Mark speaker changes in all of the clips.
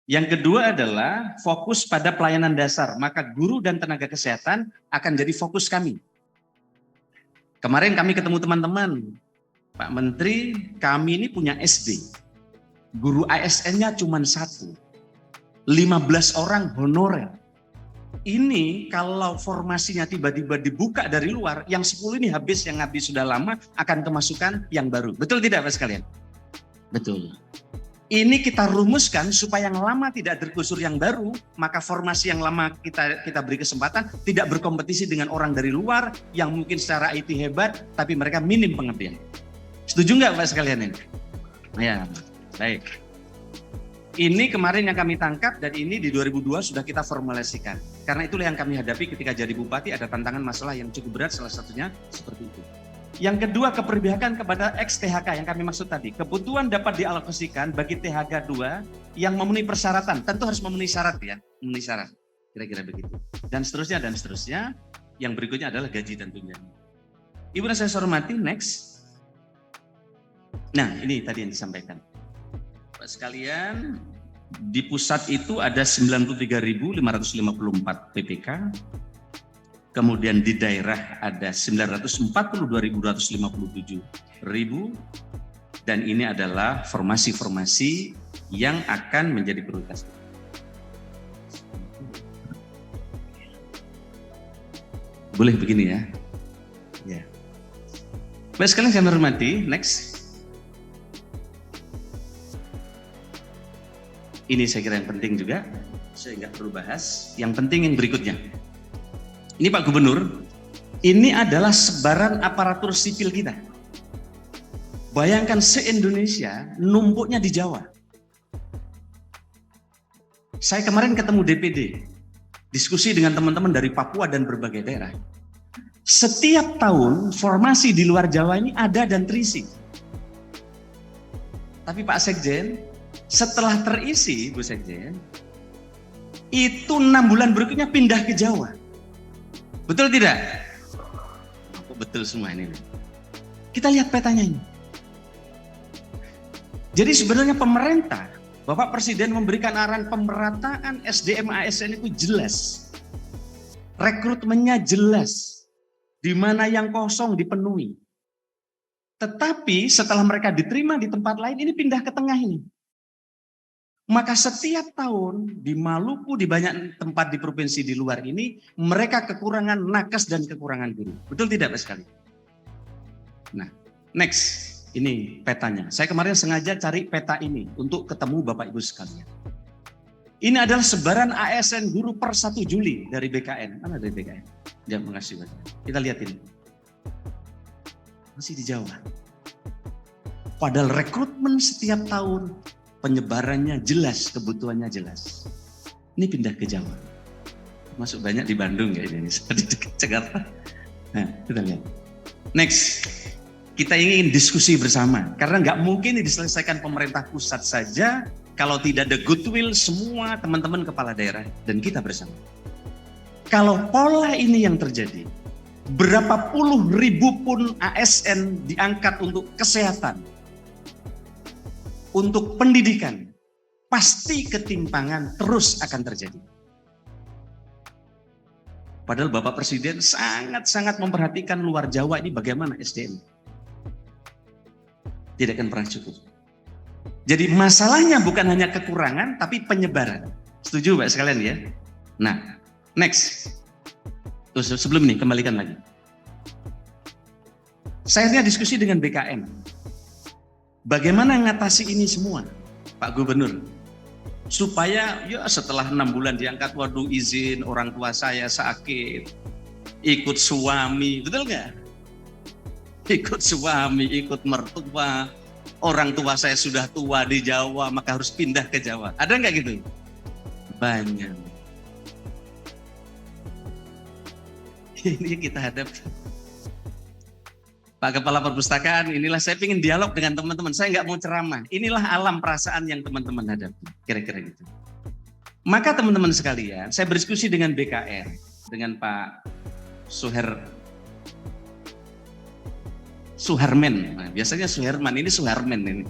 Speaker 1: Yang kedua adalah fokus pada pelayanan dasar, maka guru dan tenaga kesehatan akan jadi fokus kami. Kemarin kami ketemu teman-teman, Pak Menteri, kami ini punya SD, guru ASN-nya cuma 1, 15 orang honorer. Ini kalau formasinya tiba-tiba dibuka dari luar, yang 10 ini habis, yang habis sudah lama akan kemasukan yang baru. Betul tidak Pak sekalian? Betul. Ini kita rumuskan supaya yang lama tidak tergusur yang baru, maka formasi yang lama kita beri kesempatan tidak berkompetisi dengan orang dari luar yang mungkin secara IT hebat, tapi mereka minim pengabdian. Setuju nggak Pak sekalian ini? Ya, baik. Ini kemarin yang kami tangkap dan ini di 2002 sudah kita formulasikan. Karena itulah yang kami hadapi ketika jadi bupati, ada tantangan masalah yang cukup berat, salah satunya seperti itu. Yang kedua, keberpihakan kepada ex-THK yang kami maksud tadi. Kebutuhan dapat dialokasikan bagi THK 2 yang memenuhi persyaratan. Tentu harus memenuhi syarat ya, memenuhi syarat. Kira-kira begitu. Dan seterusnya, dan seterusnya. Yang berikutnya adalah gaji tentunya. Ibu dan saya hormati, next. Nah, ini tadi yang disampaikan. Pak sekalian, di pusat itu ada 93.554 PPK. Kemudian di daerah ada 942.257 dan ini adalah formasi-formasi yang akan menjadi prioritas. Boleh begini ya? Ya. Baik sekalian saya hormati, next. Ini saya kira yang penting juga, saya nggak perlu bahas. Yang penting yang berikutnya. Ini Pak Gubernur, ini adalah sebaran aparatur sipil kita. Bayangkan se-Indonesia numpuknya di Jawa. Saya kemarin ketemu DPD, diskusi dengan teman-teman dari Papua dan berbagai daerah. Setiap tahun formasi di luar Jawa ini ada dan terisi. Tapi Pak Sekjen, setelah terisi Bu Sekjen, itu 6 bulan berikutnya pindah ke Jawa. Betul tidak? Kok betul semua ini? Kita lihat petanya ini. Jadi sebenarnya pemerintah, Bapak Presiden memberikan arahan pemerataan SDM ASN itu jelas. Rekrutmennya jelas. Di mana yang kosong dipenuhi. Tetapi setelah mereka diterima di tempat lain, ini pindah ke tengah ini. Maka setiap tahun di Maluku, di banyak tempat di provinsi di luar ini, mereka kekurangan nakes dan kekurangan guru. Betul tidak Pak sekali? Nah, next. Ini petanya. Saya kemarin sengaja cari peta ini untuk ketemu Bapak Ibu sekalian. Ini adalah sebaran ASN guru per 1 Juli dari BKN. Mana dari BKN? Ya, makasih Pak. Kita lihat ini. Masih di Jawa. Padahal rekrutmen setiap tahun, penyebarannya jelas, kebutuhannya jelas. Ini pindah ke Jawa. Masuk banyak di Bandung ya ini, di dekat Jakarta. Nah, kita lihat. Next, kita ingin diskusi bersama. Karena nggak mungkin diselesaikan pemerintah pusat saja kalau tidak ada goodwill semua teman-teman kepala daerah dan kita bersama. Kalau pola ini yang terjadi, berapa puluh ribu pun ASN diangkat untuk kesehatan, untuk pendidikan, pasti ketimpangan terus akan terjadi. Padahal Bapak Presiden sangat-sangat memperhatikan luar Jawa ini bagaimana SDM. Tidak akan pernah cukup. Jadi masalahnya bukan hanya kekurangan, tapi penyebaran. Setuju Pak sekalian ya? Nah, next. Sebelum ini, kembalikan lagi. Saya diskusi dengan BKN. Bagaimana mengatasi ini semua, Pak Gubernur? Supaya ya setelah 6 bulan diangkat, waduh izin orang tua saya sakit, ikut suami, betul nggak? Ikut suami, ikut mertua, orang tua saya sudah tua di Jawa, maka harus pindah ke Jawa. Ada nggak gitu? Banyak. Ini kita hadapi. Pak Kepala Perpustakaan, inilah saya ingin dialog dengan teman-teman. Saya nggak mau ceramah. Inilah alam perasaan yang teman-teman hadapi. Kira-kira gitu. Maka teman-teman sekalian, saya berdiskusi dengan BKN, dengan Pak Suherman. Nah, biasanya Suherman, ini Suherman ini.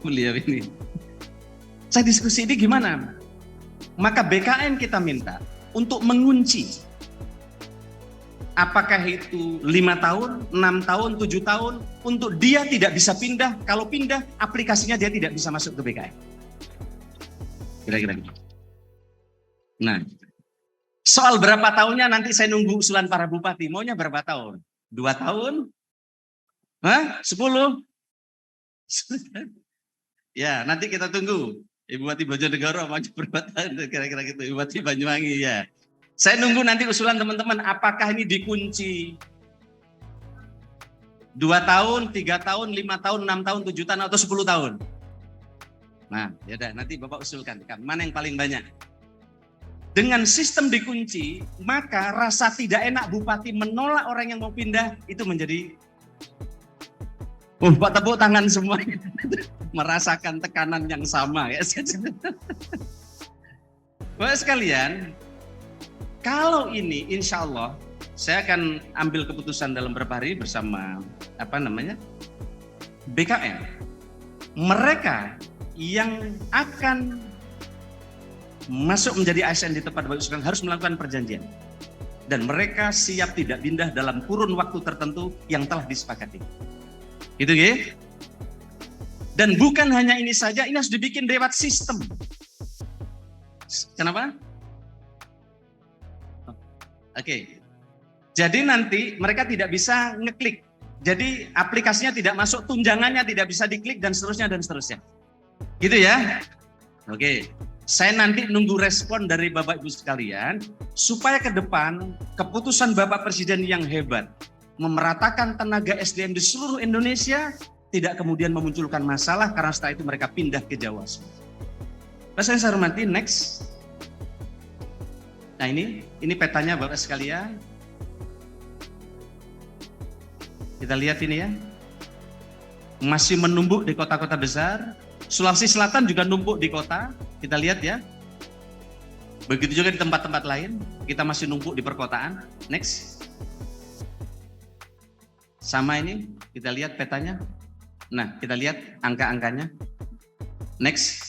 Speaker 1: Beliau ini. Saya diskusi ini gimana? Maka BKN kita minta untuk mengunci. Apakah itu 5 tahun, 6 tahun, 7 tahun, untuk dia tidak bisa pindah. Kalau pindah, aplikasinya dia tidak bisa masuk ke BKN. Kira-kira gitu. Nah, soal berapa tahunnya nanti saya nunggu usulan para bupati. Maunya berapa tahun? 2 tahun? Hah? 10? Ya, nanti kita tunggu. Ibu Bupati Bojonegoro maju berapa tahun? Kira-kira gitu. Ibu Bupati Banyuwangi, ya. Saya nunggu nanti usulan teman-teman, apakah ini dikunci 2 tahun, 3 tahun, 5 tahun, 6 tahun, 7 tahun, atau 10 tahun? Nah, yaudah, nanti Bapak usulkan, mana yang paling banyak? Dengan sistem dikunci, maka rasa tidak enak bupati menolak orang yang mau pindah, itu menjadi Pak tepuk tangan semua, merasakan tekanan yang sama. Ya. Bapak sekalian, kalau ini insya Allah, saya akan ambil keputusan dalam beberapa hari bersama BKN. Mereka yang akan masuk menjadi ASN di tempat Bapak Ibu harus melakukan perjanjian. Dan mereka siap tidak pindah dalam kurun waktu tertentu yang telah disepakati. Gitu ya. Dan bukan hanya ini saja, ini harus dibikin lewat sistem. Kenapa? Oke. Jadi nanti mereka tidak bisa ngeklik. Jadi aplikasinya tidak masuk, tunjangannya tidak bisa diklik dan seterusnya dan seterusnya. Gitu ya. Oke. Saya nanti nunggu respon dari Bapak Ibu sekalian supaya ke depan keputusan Bapak Presiden yang hebat memeratakan tenaga SDM di seluruh Indonesia tidak kemudian memunculkan masalah karena setelah itu mereka pindah ke Jawa. Saya hormati, next. Nah ini petanya Bapak sekalian. Kita lihat ini ya. Masih menumpuk di kota-kota besar. Sulawesi Selatan juga numpuk di kota. Kita lihat ya. Begitu juga di tempat-tempat lain. Kita masih numpuk di perkotaan. Next. Sama ini, kita lihat petanya. Nah, kita lihat angka-angkanya. Next.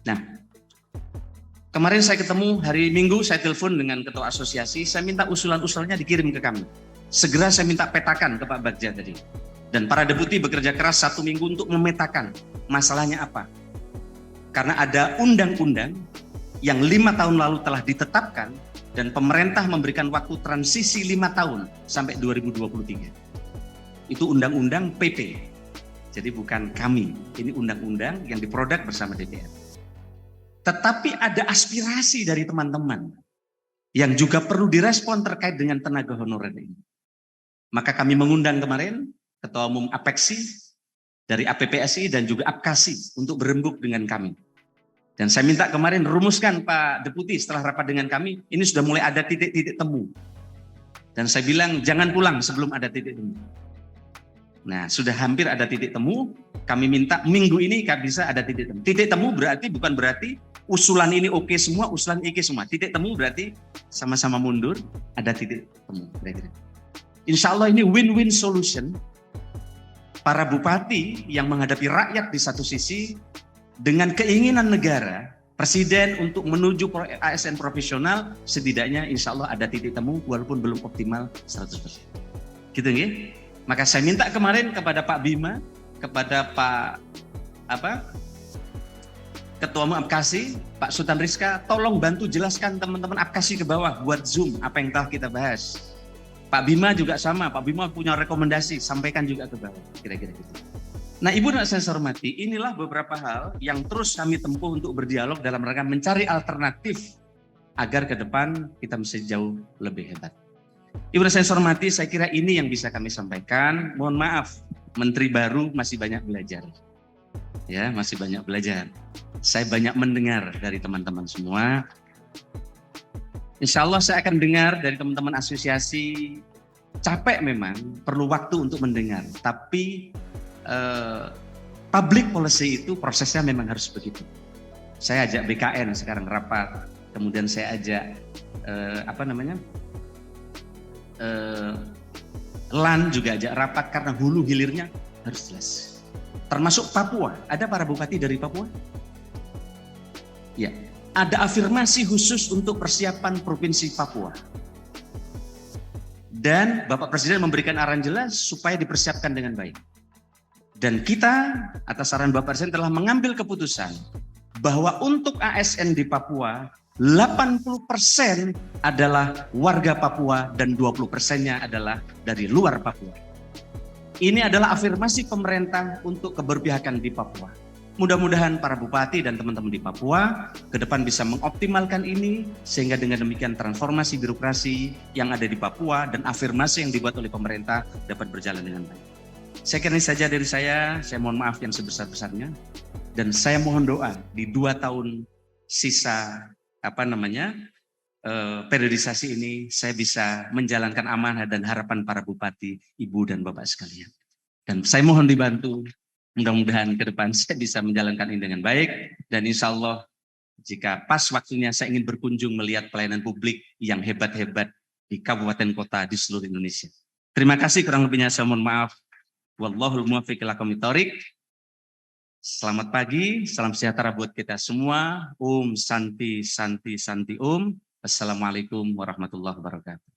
Speaker 1: Nah, kemarin saya ketemu hari Minggu, saya telepon dengan ketua asosiasi, saya minta usulan-usulannya dikirim ke kami. Segera saya minta petakan ke Pak Bagja tadi. Dan para deputi bekerja keras 1 minggu untuk memetakan masalahnya apa. Karena ada undang-undang yang 5 tahun lalu telah ditetapkan dan pemerintah memberikan waktu transisi 5 tahun sampai 2023. Itu undang-undang PP. Jadi bukan kami, ini undang-undang yang diproduk bersama DPR. Tetapi ada aspirasi dari teman-teman yang juga perlu direspon terkait dengan tenaga honorer ini. Maka kami mengundang kemarin Ketua Umum APEKSI, dari APPSI dan juga APKASI untuk berembuk dengan kami. Dan saya minta kemarin rumuskan Pak Deputi setelah rapat dengan kami, ini sudah mulai ada titik-titik temu. Dan saya bilang jangan pulang sebelum ada titik temu. Nah sudah hampir ada titik temu, kami minta minggu ini bisa ada titik temu. Titik temu bukan berarti usulan ini oke semua, usulan oke semua. Titik temu berarti sama-sama mundur, ada titik temu. Insya Allah ini win-win solution. Para bupati yang menghadapi rakyat di satu sisi, dengan keinginan negara, Presiden untuk menuju ASN profesional, setidaknya insya Allah ada titik temu walaupun belum optimal 100%. Gitu ya. Maka saya minta kemarin kepada Pak Bima, kepada Pak Ketua Umum APKASI, Pak Sultan Rizka, tolong bantu jelaskan teman-teman APKASI ke bawah buat Zoom apa yang telah kita bahas. Pak Bima juga sama, Pak Bima punya rekomendasi, sampaikan juga ke bawah, kira-kira gitu. Nah Ibu dan saya hormati, inilah beberapa hal yang terus kami tempuh untuk berdialog dalam rangka mencari alternatif agar ke depan kita bisa jauh lebih hebat. Ibu dan saya hormati, saya kira ini yang bisa kami sampaikan. Mohon maaf, Menteri baru masih banyak belajar. Ya, masih banyak belajar. Saya banyak mendengar dari teman-teman semua. Insya Allah saya akan dengar dari teman-teman asosiasi. Capek memang, perlu waktu untuk mendengar. Tapi public policy itu prosesnya memang harus begitu. Saya ajak BKN sekarang rapat, kemudian saya ajak LAN juga ajak rapat karena hulu hilirnya harus jelas. Termasuk Papua, ada para bupati dari Papua? Ya, ada afirmasi khusus untuk persiapan Provinsi Papua. Dan Bapak Presiden memberikan arahan jelas supaya dipersiapkan dengan baik. Dan kita atas saran Bapak Presiden telah mengambil keputusan bahwa untuk ASN di Papua 80% adalah warga Papua dan 20%-nya adalah dari luar Papua. Ini adalah afirmasi pemerintah untuk keberpihakan di Papua. Mudah-mudahan para bupati dan teman-teman di Papua ke depan bisa mengoptimalkan ini sehingga dengan demikian transformasi birokrasi yang ada di Papua dan afirmasi yang dibuat oleh pemerintah dapat berjalan dengan baik. Saya kira ini saja dari saya mohon maaf yang sebesar-besarnya dan saya mohon doa di 2 tahun sisa periodisasi ini saya bisa menjalankan amanah dan harapan para bupati, ibu dan bapak sekalian. Dan saya mohon dibantu. Mudah-mudahan ke depan saya bisa menjalankan ini dengan baik dan insya Allah jika pas waktunya saya ingin berkunjung melihat pelayanan publik yang hebat-hebat di kabupaten kota di seluruh Indonesia. Terima kasih, kurang lebihnya saya mohon maaf. Wallahul muwaffiq ila aqwamit thoriq. Selamat pagi, salam sejahtera buat kita semua. Om Santi Santi Santi Om. Assalamualaikum warahmatullahi wabarakatuh.